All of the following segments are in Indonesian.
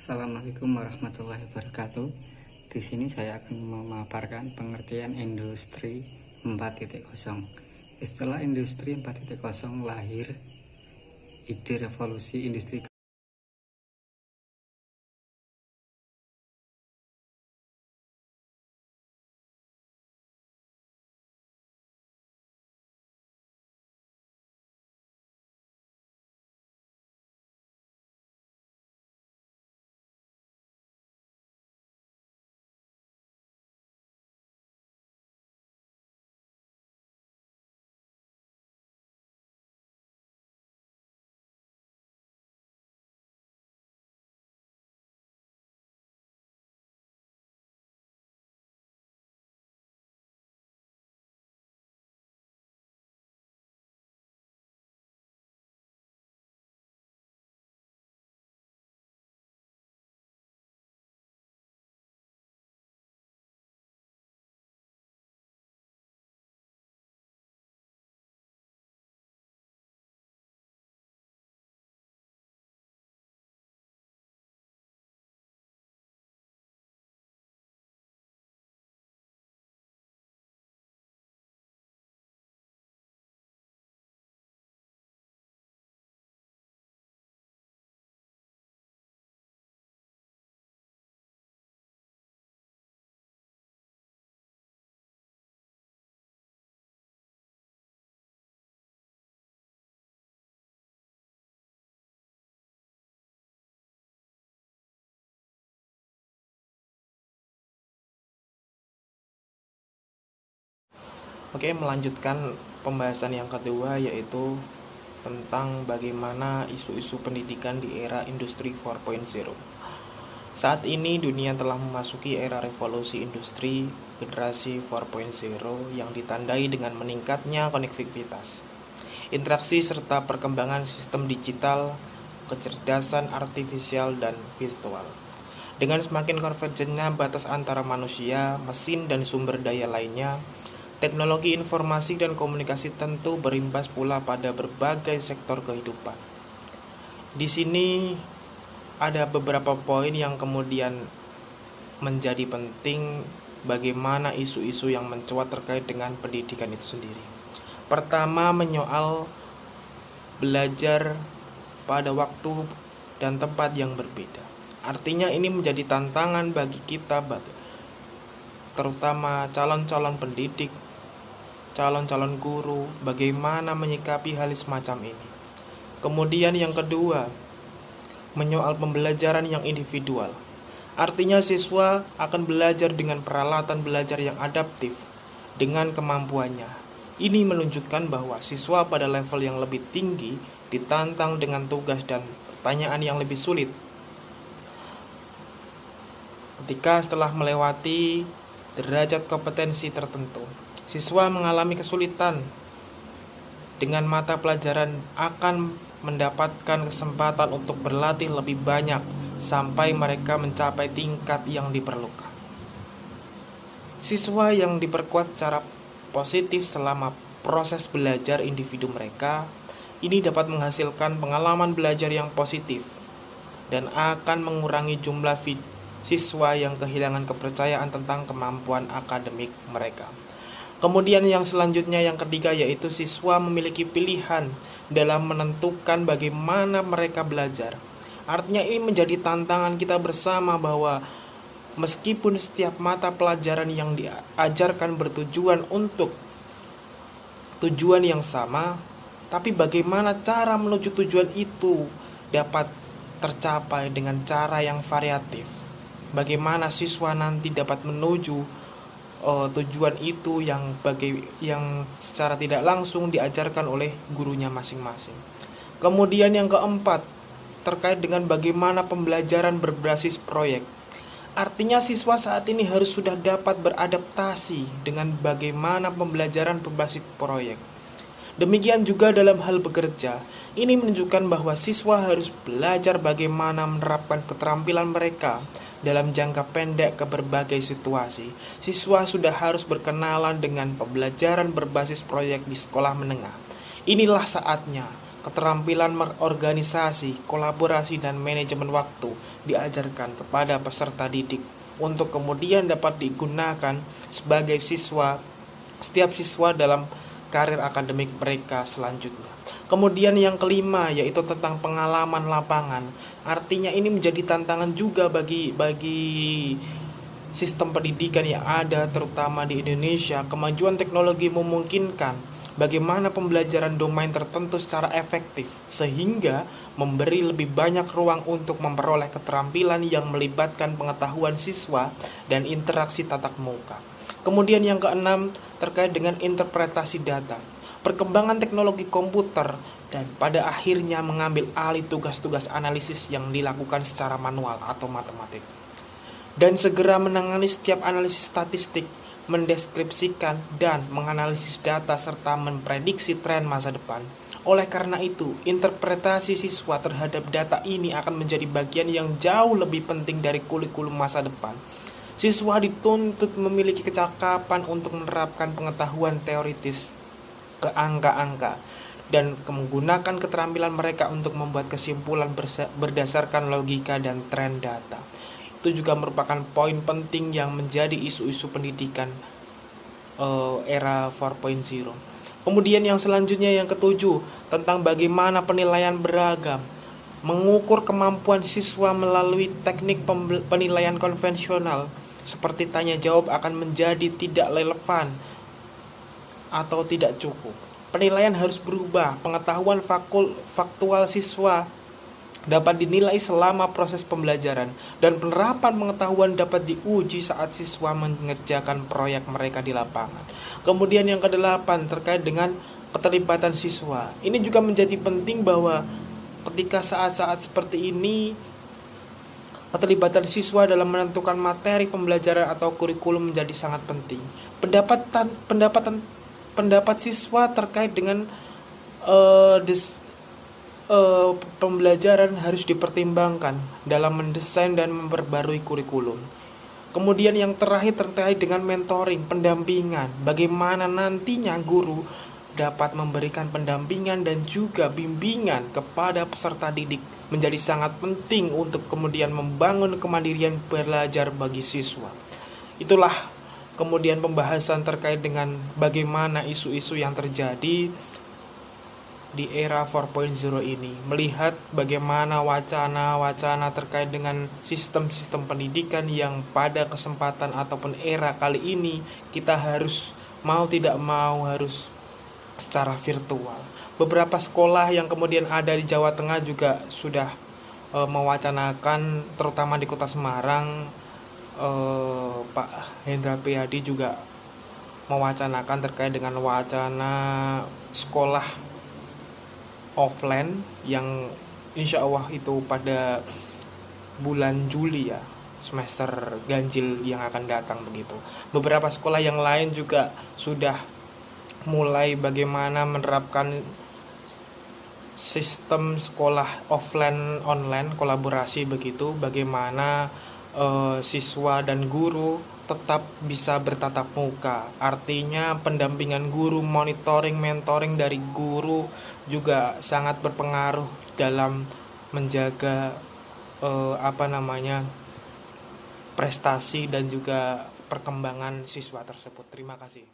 Assalamualaikum warahmatullahi wabarakatuh. Di sini saya akan memaparkan pengertian industri 4.0. Istilah industri 4.0 lahir ide revolusi industri Oke, melanjutkan pembahasan yang kedua, yaitu tentang bagaimana isu-isu pendidikan di era industri 4.0. Saat ini dunia telah memasuki era revolusi industri generasi 4.0 yang ditandai dengan meningkatnya konektivitas, interaksi serta perkembangan sistem digital, kecerdasan artifisial dan virtual. Dengan semakin konvergennya batas antara manusia, mesin dan sumber daya lainnya, teknologi informasi dan komunikasi tentu berimbas pula pada berbagai sektor kehidupan. Di sini ada beberapa poin yang kemudian menjadi penting bagaimana isu-isu yang mencuat terkait dengan pendidikan itu sendiri. Pertama, menyoal belajar pada waktu dan tempat yang berbeda. Artinya ini menjadi tantangan bagi kita, terutama calon-calon pendidik, calon-calon guru, bagaimana menyikapi hal semacam ini. Kemudian yang kedua, menyoal pembelajaran yang individual. Artinya siswa akan belajar dengan peralatan belajar yang adaptif dengan kemampuannya. Ini menunjukkan bahwa siswa pada level yang lebih tinggi ditantang dengan tugas dan pertanyaan yang lebih sulit. Ketika setelah melewati derajat kompetensi tertentu, siswa mengalami kesulitan dengan mata pelajaran akan mendapatkan kesempatan untuk berlatih lebih banyak sampai mereka mencapai tingkat yang diperlukan. Siswa yang diperkuat secara positif selama proses belajar individu mereka ini dapat menghasilkan pengalaman belajar yang positif dan akan mengurangi jumlah siswa yang kehilangan kepercayaan tentang kemampuan akademik mereka. Kemudian yang selanjutnya, yang ketiga, yaitu siswa memiliki pilihan dalam menentukan bagaimana mereka belajar. Artinya ini menjadi tantangan kita bersama bahwa meskipun setiap mata pelajaran yang diajarkan bertujuan untuk tujuan yang sama, tapi bagaimana cara menuju tujuan itu dapat tercapai dengan cara yang variatif. Bagaimana siswa nanti dapat menuju tujuan itu yang secara tidak langsung diajarkan oleh gurunya masing-masing. Kemudian yang keempat, terkait dengan bagaimana pembelajaran berbasis proyek. Artinya siswa saat ini harus sudah dapat beradaptasi dengan bagaimana pembelajaran berbasis proyek. Demikian juga dalam hal bekerja. Ini menunjukkan bahwa siswa harus belajar bagaimana menerapkan keterampilan mereka dalam jangka pendek ke berbagai situasi. Siswa sudah harus berkenalan dengan pembelajaran berbasis proyek di sekolah menengah. Inilah saatnya Keterampilan berorganisasi, kolaborasi, dan manajemen waktu diajarkan kepada peserta didik untuk kemudian dapat digunakan sebagai setiap siswa dalam karir akademik mereka selanjutnya. Kemudian yang kelima yaitu tentang pengalaman lapangan. Artinya ini menjadi tantangan juga bagi sistem pendidikan yang ada terutama di Indonesia. Kemajuan teknologi memungkinkan bagaimana pembelajaran domain tertentu secara efektif sehingga memberi lebih banyak ruang untuk memperoleh keterampilan yang melibatkan pengetahuan siswa dan interaksi tatap muka. Kemudian yang keenam terkait dengan interpretasi data. Perkembangan teknologi komputer dan pada akhirnya mengambil alih tugas-tugas analisis yang dilakukan secara manual atau matematik. Dan segera menangani setiap analisis statistik, mendeskripsikan dan menganalisis data serta memprediksi tren masa depan. Oleh karena itu, interpretasi siswa terhadap data ini akan menjadi bagian yang jauh lebih penting dari kurikulum masa depan. Siswa dituntut memiliki kecakapan untuk menerapkan pengetahuan teoritis ke angka-angka dan menggunakan keterampilan mereka untuk membuat kesimpulan berdasarkan logika dan tren data. Itu juga merupakan poin penting yang menjadi isu-isu pendidikan era 4.0. Kemudian yang selanjutnya yang ketujuh tentang bagaimana penilaian beragam. Mengukur kemampuan siswa melalui teknik penilaian konvensional seperti tanya jawab akan menjadi tidak relevan atau tidak cukup. Penilaian harus berubah. Pengetahuan faktual siswa dapat dinilai selama proses pembelajaran dan penerapan pengetahuan dapat diuji saat siswa mengerjakan proyek mereka di lapangan. Kemudian yang kedelapan terkait dengan keterlibatan siswa. Ini juga menjadi penting bahwa ketika saat-saat seperti ini keterlibatan siswa dalam menentukan materi pembelajaran atau kurikulum menjadi sangat penting. Pendapat siswa terkait dengan pembelajaran harus dipertimbangkan dalam mendesain dan memperbarui kurikulum. Kemudian yang terakhir terkait dengan mentoring, pendampingan. Bagaimana nantinya guru dapat memberikan pendampingan dan juga bimbingan kepada peserta didik menjadi sangat penting untuk kemudian membangun kemandirian belajar bagi siswa. Itulah kemudian pembahasan terkait dengan bagaimana isu-isu yang terjadi di era 4.0 ini, melihat bagaimana wacana-wacana terkait dengan sistem-sistem pendidikan yang pada kesempatan ataupun era kali ini kita harus mau tidak mau harus secara virtual. Beberapa sekolah yang kemudian ada di Jawa Tengah juga sudah mewacanakan, terutama di Kota Semarang, Pak Hendra Priyadi juga mewacanakan terkait dengan wacana sekolah offline yang insya Allah itu pada bulan Juli ya, semester ganjil yang akan datang begitu. Beberapa sekolah yang lain juga sudah mulai bagaimana menerapkan sistem sekolah offline online kolaborasi begitu, bagaimana siswa dan guru tetap bisa bertatap muka. Artinya pendampingan guru, monitoring, mentoring dari guru juga sangat berpengaruh dalam menjaga prestasi dan juga perkembangan siswa tersebut. Terima kasih.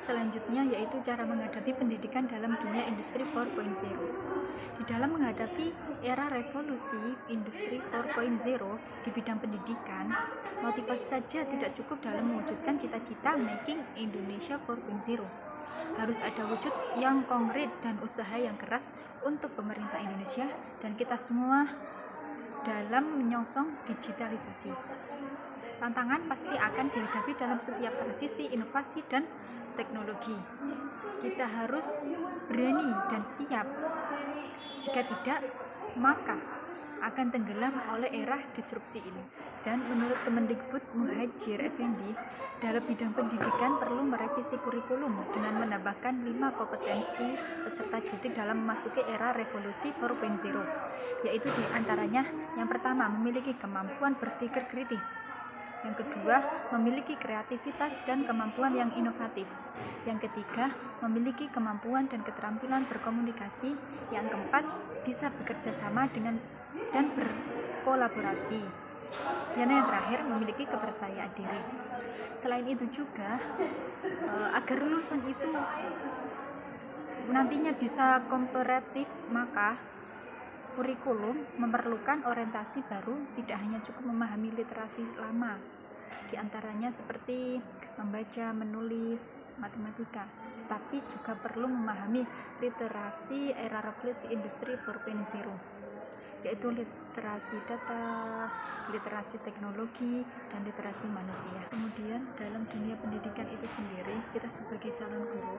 Selanjutnya yaitu cara menghadapi pendidikan dalam dunia industri 4.0. Di dalam menghadapi era revolusi industri 4.0 di bidang pendidikan, motivasi saja tidak cukup dalam mewujudkan cita-cita Making Indonesia 4.0. Harus ada wujud yang konkret dan usaha yang keras untuk pemerintah Indonesia dan kita semua dalam menyongsong digitalisasi. Tantangan pasti akan dihadapi dalam setiap transisi inovasi dan teknologi. Kita harus berani dan siap. Jika tidak, maka akan tenggelam oleh era disrupsi ini. Dan menurut Kemendikbud Muhadjir Effendi, dalam bidang pendidikan perlu merevisi kurikulum dengan menambahkan 5 kompetensi peserta didik dalam memasuki era revolusi 4.0, yaitu diantaranya yang pertama memiliki kemampuan berpikir kritis, Yang kedua, memiliki kreativitas dan kemampuan yang inovatif. Yang ketiga, memiliki kemampuan dan keterampilan berkomunikasi. Yang keempat, bisa bekerja sama dengan dan berkolaborasi. Dan yang terakhir, memiliki kepercayaan diri. Selain itu juga, agar lulusan itu nantinya bisa kompetitif, maka kurikulum memerlukan orientasi baru, tidak hanya cukup memahami literasi lama, diantaranya seperti membaca, menulis, matematika, tapi juga perlu memahami literasi era revolusi industri 4.0, yaitu literasi data, literasi teknologi, dan literasi manusia. Kemudian dalam dunia pendidikan itu sendiri, kita sebagai calon guru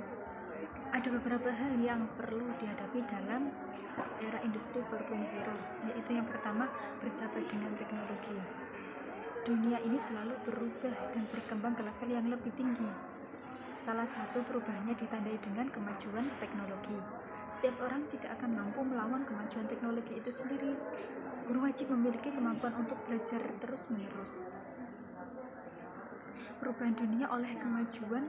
ada beberapa hal yang perlu dihadapi dalam era industri 4.0, yaitu yang pertama, bersahabat dengan teknologi. Dunia ini selalu berubah dan berkembang ke level yang lebih tinggi. Salah satu perubahannya ditandai dengan kemajuan teknologi. Setiap orang tidak akan mampu melawan kemajuan teknologi itu sendiri. Guru wajib memiliki kemampuan untuk belajar terus-menerus. Perubahan dunia oleh kemajuan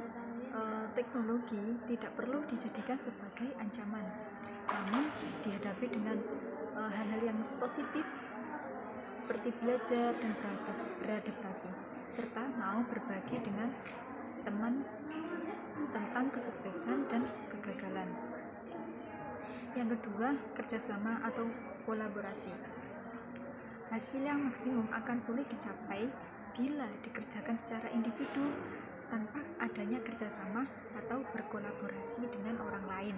teknologi tidak perlu dijadikan sebagai ancaman, namun dihadapi dengan hal-hal yang positif seperti belajar dan beradaptasi, serta mau berbagi dengan teman tentang kesuksesan dan kegagalan. Yang kedua, kerjasama atau kolaborasi. Hasil yang maksimum akan sulit dicapai bila dikerjakan secara individu tanpa adanya kerjasama atau berkolaborasi dengan orang lain.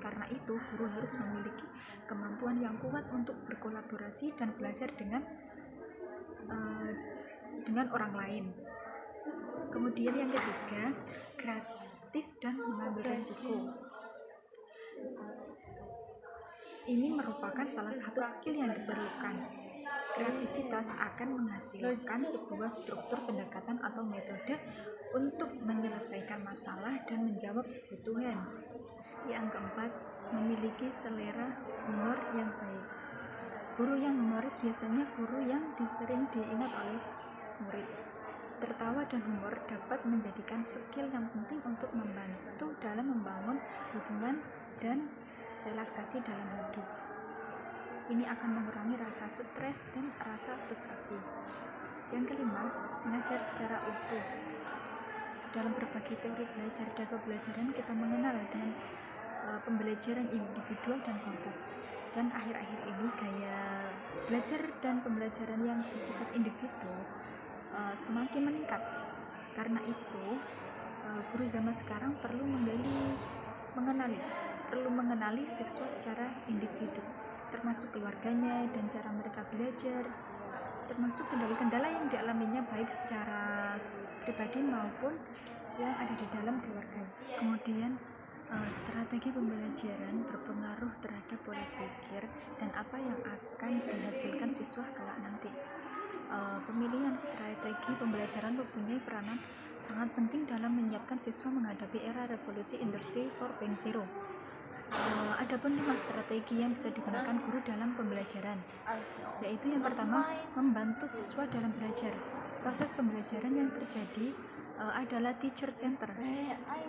Karena itu, guru harus memiliki kemampuan yang kuat untuk berkolaborasi dan belajar dengan orang lain. Kemudian yang ketiga, kreatif dan mengambil risiko. Ini merupakan salah satu skill yang diperlukan. Kreativitas akan menghasilkan sebuah struktur pendekatan atau metode untuk menyelesaikan masalah dan menjawab kebutuhan. Yang keempat, memiliki selera humor yang baik. Guru yang humoris biasanya guru yang sering diingat oleh murid. Tertawa dan humor dapat menjadikan skill yang penting untuk membantu dalam membangun hubungan dan relaksasi dalam hidup. Ini akan mengurangi rasa stres dan rasa frustasi. Yang kelima, mengajar secara utuh. Dalam berbagai teori belajar dan pembelajaran, kita mengenal dengan pembelajaran individual dan kelompok. Dan akhir-akhir ini gaya belajar dan pembelajaran yang bersifat individu semakin meningkat. Karena itu, guru zaman sekarang perlu mengenali siswa secara individu, termasuk keluarganya dan cara mereka belajar, termasuk kendala-kendala yang dialaminya baik secara pribadi maupun yang ada di dalam keluarga. Kemudian strategi pembelajaran berpengaruh terhadap pola pikir dan apa yang akan dihasilkan siswa kelak nanti. Pemilihan strategi pembelajaran mempunyai peranan sangat penting dalam menyiapkan siswa menghadapi era revolusi industri 4.0. Adapun 5 strategi yang bisa digunakan guru dalam pembelajaran, yaitu yang pertama, membantu siswa dalam belajar. Proses pembelajaran yang terjadi adalah teacher center.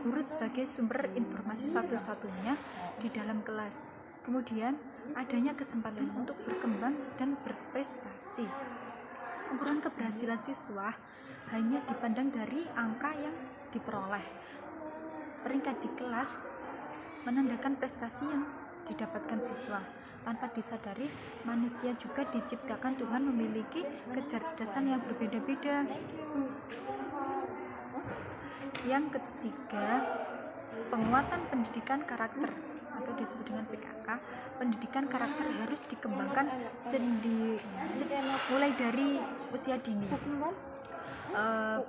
Guru sebagai sumber informasi satu-satunya di dalam kelas. Kemudian adanya kesempatan untuk berkembang dan berprestasi. Ukuran keberhasilan siswa hanya dipandang dari angka yang diperoleh. Peringkat di kelas menandakan prestasi yang didapatkan siswa. Tanpa disadari, manusia juga diciptakan Tuhan memiliki kecerdasan yang berbeda-beda. Yang ketiga, penguatan pendidikan karakter atau disebut dengan PKK. Pendidikan karakter harus dikembangkan mulai dari usia dini.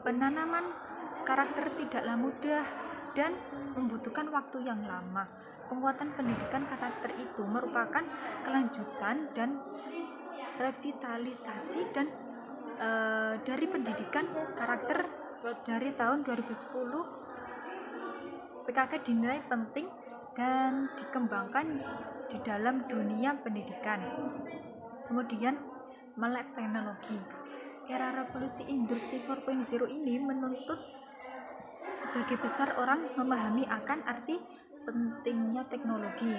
Penanaman karakter tidaklah mudah dan membutuhkan waktu yang lama. Penguatan pendidikan karakter itu merupakan kelanjutan dan revitalisasi dari pendidikan karakter dari tahun 2010. PKK dinilai penting dan dikembangkan di dalam dunia pendidikan. Kemudian, melek teknologi. era revolusi industri 4.0 ini menuntut sebagai besar orang memahami akan arti pentingnya teknologi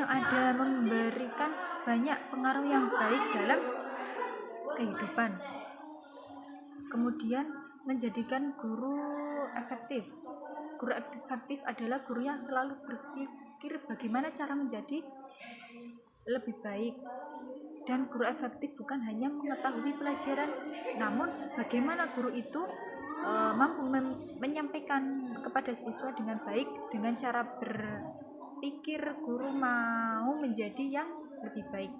yang ada memberikan banyak pengaruh yang baik dalam kehidupan. Kemudian menjadikan guru efektif. Guru efektif adalah guru yang selalu berpikir bagaimana cara menjadi lebih baik. Dan guru efektif bukan hanya mengetahui pelajaran, namun bagaimana guru itu mampu menyampaikan kepada siswa dengan baik. Dengan cara berpikir, guru mau menjadi yang lebih baik.